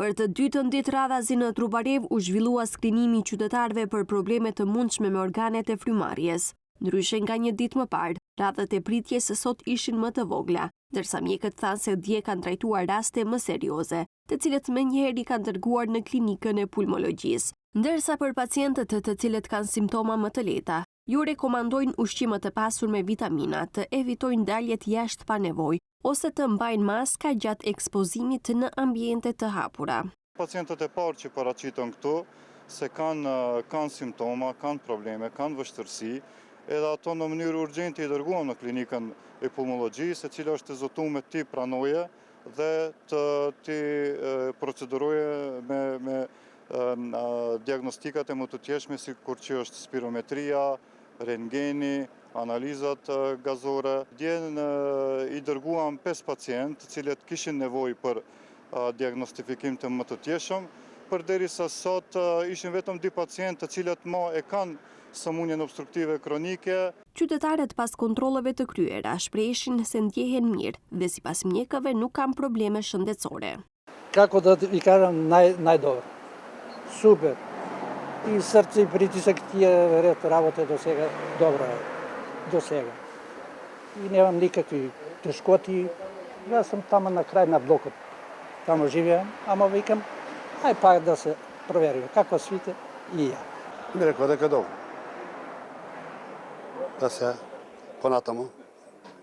Për të dytën ditë radhazi në Trubarev u zhvillua skrinimi i qytetarëve për probleme të mundshme me organet e frymarrjes. Ndryshe nga një ditë më parë, radhët e pritjes sot ishin më të vogla, ndërsa mjekët thanë se dje kanë trajtuar raste më serioze, të cilët menjëherë i kanë dërguar në klinikën e pulmologjisë. Ndërsa për pacientët të cilët kanë simptoma më të lehta, ju rekomandojnë ushqime të pasur me vitamina, të evitojnë daljet jashtë pa nevojë, ose të mbajnë maska gjatë ekspozimit në ambiente të hapura. Pacientët e parë që paraqiten këtu, se kanë simptoma, kanë probleme, kanë vështirësi, edhe ato në mënyrë urgjente i dërguam në klinikën e pulmologjisë, e cila është e zotuar ti pranoje dhe ti proceduroje me diagnostikat e më të tjeshme, si kur që është spirometria, rentgeni, analizat gazore. Dje i dërguam 5 pacientë, cilët kishin nevojë për diagnostifikim të më të tjeshëm, përderisa sot ishin vetëm 2 pacientë të cilët e kanë sëmundjen obstruktive kronike. Qytetarët pas kontrolleve të kryera shprehin se ndjehen mirë dhe sipas mjekëve nuk kanë probleme shëndetësore. Kako da vi kažem najdobro. Super. I srce i pritisak ti je red работе до сега dobro je. Do сега. I nemam nikakvi teškoti. Ja sam tamo na kraj na blokot. Tamo živim, ама викам, aj pa da se proverimo kako svite i ja. Mi rekao дека dobro. Da se ponatamo,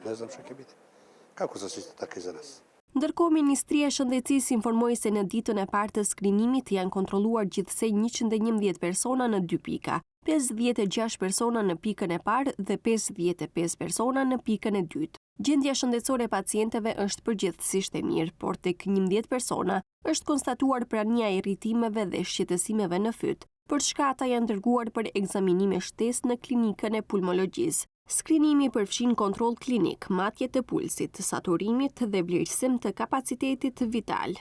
ne znam što će biti. Kako se svite tako i za nas. Ndërkohë, Ministria e Shëndetësisë informoi se në ditën e parë të skrinimit janë kontrolluar gjithsej 111 persona në 2 pika, 56 persona në pikën e parë dhe 55 persona në pikën e dytë. Gjendja shëndetësore e pacientëve është përgjithsisht e mirë, por tek 11 persona është konstatuar prania e irritimeve dhe shqetësimeve në fyt, për çka ata janë dërguar për ekzaminime shtesë në klinikën e pulmologjisë. Skrinimi përfshin kontroll klinik, matje të pulsit, saturimit dhe vlerësim të kapacitetit vital.